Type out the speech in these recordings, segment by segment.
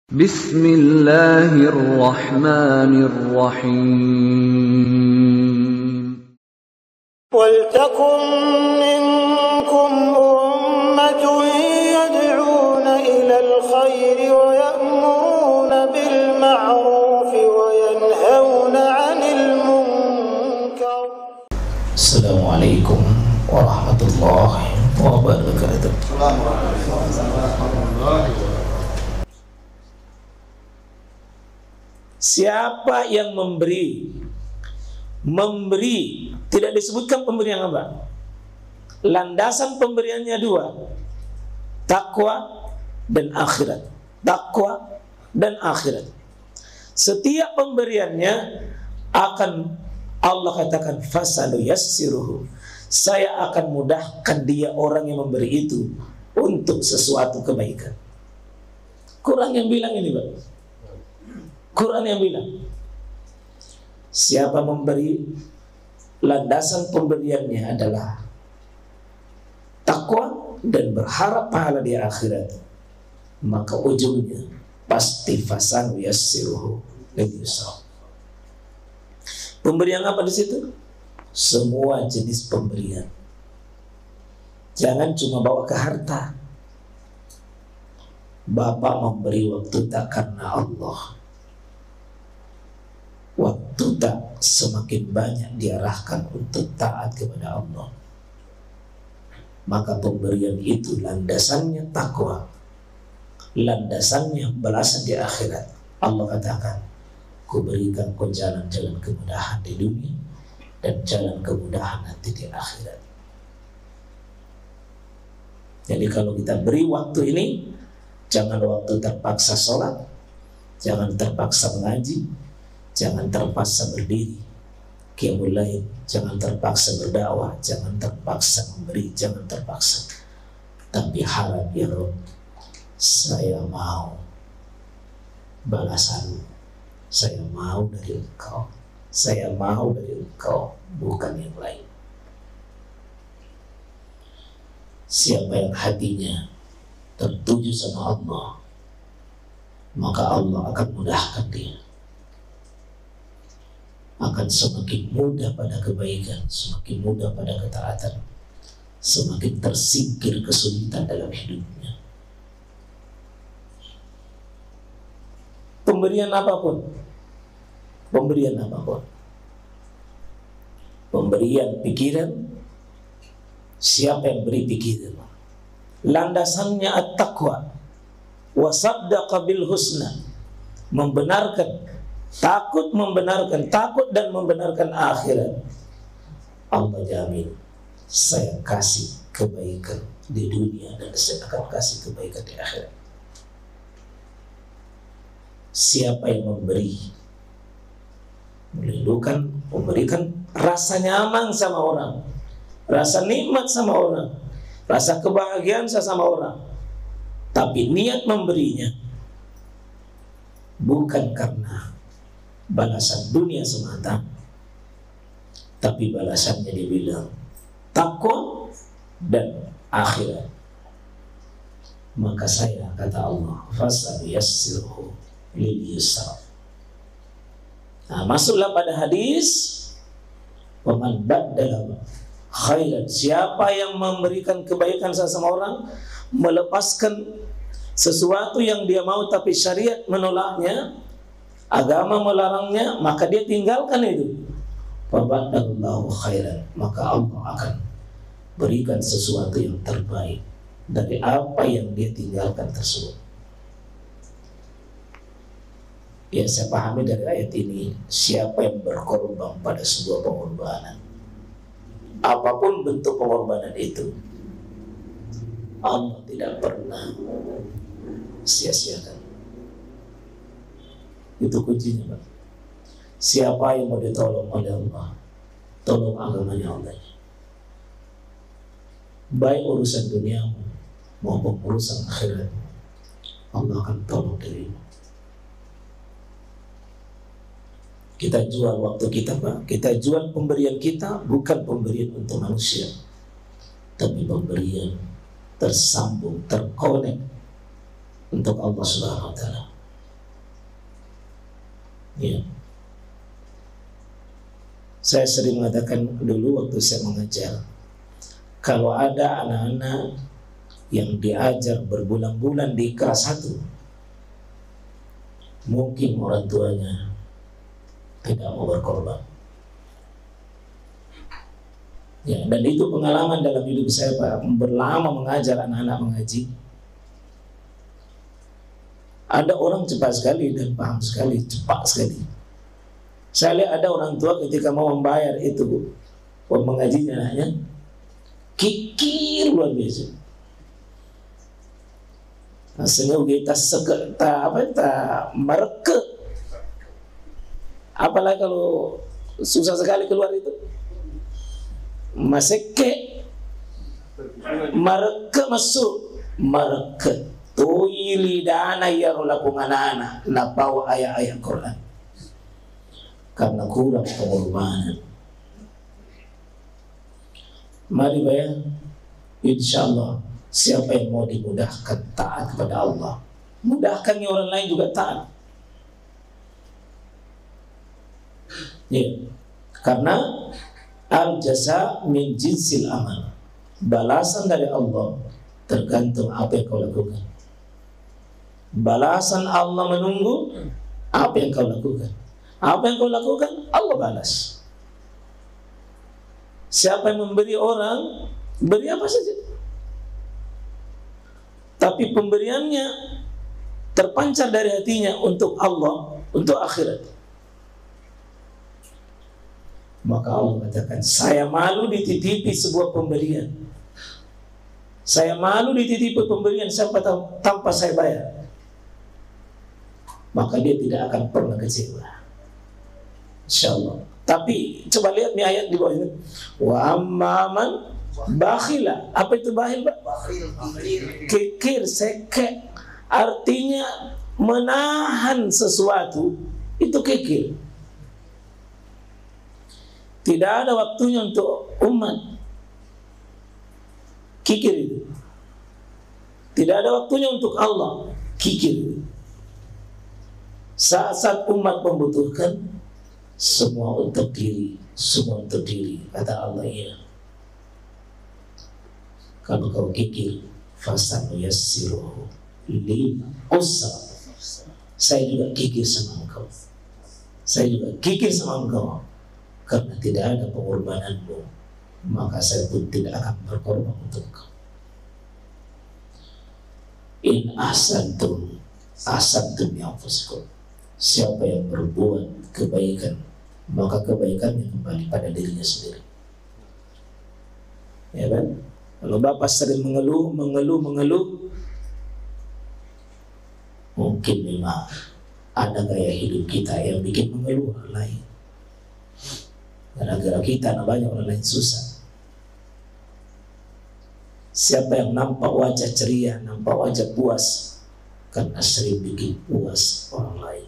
Bismillahirrahmanirrahim. وَلْتَكُنْ مِنْكُمْ أُمَّةٌ يَدْعُونَ إِلَى الْخَيْرِ وَيَأْمُرُونَ بِالْمَعْرُوفِ وَيَنْهَوْنَ عَنِ الْمُنْكَرِ. Assalamualaikum warahmatullahi wabarakatuh. Siapa yang memberi tidak disebutkan pemberian apa. Landasan pemberiannya dua, takwa dan akhirat. Takwa dan akhirat. Setiap pemberiannya akan Allah katakan fasalu yassiruhu. Saya akan mudahkan dia, orang yang memberi itu, untuk sesuatu kebaikan. Quran yang bilang ini, Pak. Quran yang bilang, siapa memberi, landasan pemberiannya adalah takwa dan berharap pahala di akhirat, maka ujungnya pasti fasalu yassiruhu lil yusra. Pemberian apa di situ? Semua jenis pemberian. Jangan cuma bawa ke harta. Bapak memberi waktu tak karena Allah. Waktu tak semakin banyak diarahkan untuk taat kepada Allah. Maka pemberian itu landasannya takwa, landasannya balasan di akhirat. Allah katakan, ku berikan kau jalan-jalan kemudahan di dunia dan jalan kemudahan nanti di akhirat. Jadi kalau kita beri waktu ini, jangan waktu terpaksa sholat, jangan terpaksa mengaji, jangan terpaksa berdiri qiyamul lail, jangan terpaksa berdakwah, jangan terpaksa memberi, jangan terpaksa. Tapi harap ya Rabb, saya mau balasan. Saya mau dari Engkau. Saya mau dari Engkau, bukan yang lain. Siapa yang hatinya tertuju sama Allah, maka Allah akan mudahkan dia. Akan semakin mudah pada kebaikan, semakin mudah pada ketaatan, semakin tersingkir kesulitan dalam hidupnya. Pemberian apapun, pemberian pikiran, siapa yang beri pikiran, landasannya at-taqwa wa saddaqa bil husna, membenarkan, takut dan membenarkan akhirat. Allah jamin, saya kasih kebaikan di dunia dan saya akan kasih kebaikan di akhirat. Siapa yang memberi, melindungi, memberikan rasa nyaman sama orang, rasa nikmat sama orang, rasa kebahagiaan sama orang, tapi niat memberinya bukan karena balasan dunia semata, tapi balasannya dibilang takwa dan akhirat, maka saya, kata Allah, fasalu yassiruhu lil yusra. Nah, masuklah pada hadis, waman baddala khairan, siapa yang memberikan kebaikan sama orang, melepaskan sesuatu yang dia mau tapi syariat menolaknya, agama melarangnya, maka dia tinggalkan itu. Fabaddallahu khairan, maka Allah akan berikan sesuatu yang terbaik dari apa yang dia tinggalkan tersebut. Ya, saya pahami dari ayat ini, siapa yang berkorban pada sebuah pengorbanan, apapun bentuk pengorbanan itu, Allah tidak pernah sia-siakan. Itu kuncinya, Pak. Siapa yang mau ditolong oleh Allah, tolong agamanya Allah. Baik urusan dunia maupun urusan akhirat, Allah akan tolong dirimu. Kita jual waktu kita, Pak. Kita jual pemberian kita, bukan pemberian untuk manusia, tapi pemberian tersambung, terkonek untuk Allah Subhanahu wa Ta'ala. Ya. Saya sering mengatakan dulu waktu saya mengajar, kalau ada anak-anak yang diajar berbulan-bulan di kelas 1, mungkin orang tuanya tidak mau berkorban. Ya, dan itu pengalaman dalam hidup saya, Pak, berlama mengajar anak-anak mengaji. Ada orang cepat sekali dan paham sekali, cepat sekali. Saya lihat ada orang tua ketika mau membayar itu uang mengajinya anaknya, kikir luar biasa. Rasanya kita mereka. Apalagi kalau susah sekali keluar itu, maseke mereka masuk mereka toili dana ya lakungan anak napawa ayat-ayat Quran karena kurang pengorbanan. Mari bayang, insyaallah siapa yang mau dimudahkan taat kepada Allah, mudahkan yang orang lain juga taat. Ya, karena al-jasa min jinsil amal, balasan dari Allah tergantung apa yang kau lakukan. Balasan Allah menunggu apa yang kau lakukan. Apa yang kau lakukan, Allah balas. Siapa yang memberi orang, beri apa saja, tapi pemberiannya terpancar dari hatinya untuk Allah, untuk akhirat, maka Allah katakan, saya malu dititipi sebuah pemberian. Saya malu dititipi pemberian tanpa saya bayar. Maka dia tidak akan pernah kecewa, insyaallah. Tapi coba lihat nih ayat di bawah ini. Wa amman bakhila. Apa itu bakhil, Pak? Kikir, seke. Artinya menahan sesuatu, itu kikir. Tidak ada waktunya untuk umat. Kikir itu. Tidak ada waktunya untuk Allah. Kikir itu. Saat-saat umat membutuhkan, semua untuk diri, semua untuk diri. Kata Allah, ya. Kalau kau kikir, fasanu yassiruhu lil usra. Saya juga kikir sama engkau. Saya juga kikir sama engkau. Karena tidak ada pengorbananmu, maka saya pun tidak akan berkorban untuk engkau. In ahsantum ya anfusikum. Siapa yang berbuat kebaikan, maka kebaikannya kembali pada dirinya sendiri. Ya kan? Kalau Bapak sering mengeluh, mungkin memang ada gaya hidup kita yang bikin mengeluh orang lain. Gara-gara kita banyak orang lain susah. Siapa yang nampak wajah ceria, nampak wajah puas, karena sering bikin puas orang lain.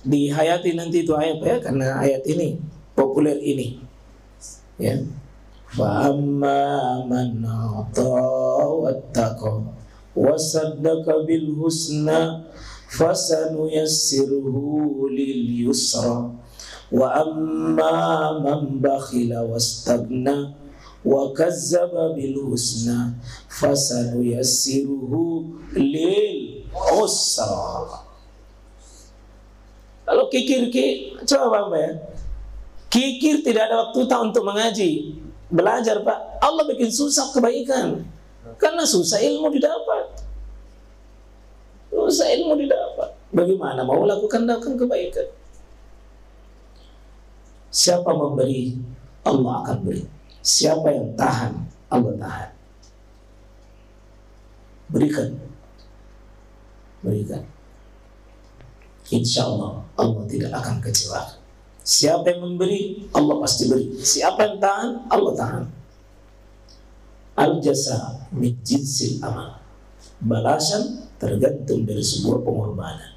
Dihayati nanti itu ayat ya, karena ayat ini populer ini. Ya. Fa amma man ata wattaqa wa saddaqa bil husna fasanuyassiruhu lil yusra wa amma man bakhila wastaghna wa kazzaba bil husna fasanuyassiruhu lil usra. Kalau kikir, coba Bapak ya, kikir tidak ada waktu untuk mengaji, belajar, Pak. Allah bikin susah kebaikan, karena susah ilmu didapat. Susah ilmu didapat. Bagaimana mau lakukan kebaikan? Siapa memberi, Allah akan beri. Siapa yang tahan, Allah tahan. Berikan. Insya Allah tidak akan kecewa. Siapa yang memberi, Allah pasti beri. Siapa yang tahan, Allah tahan. Al-jasa min jinsil amal. Balasan tergantung dari sebuah pengorbanan.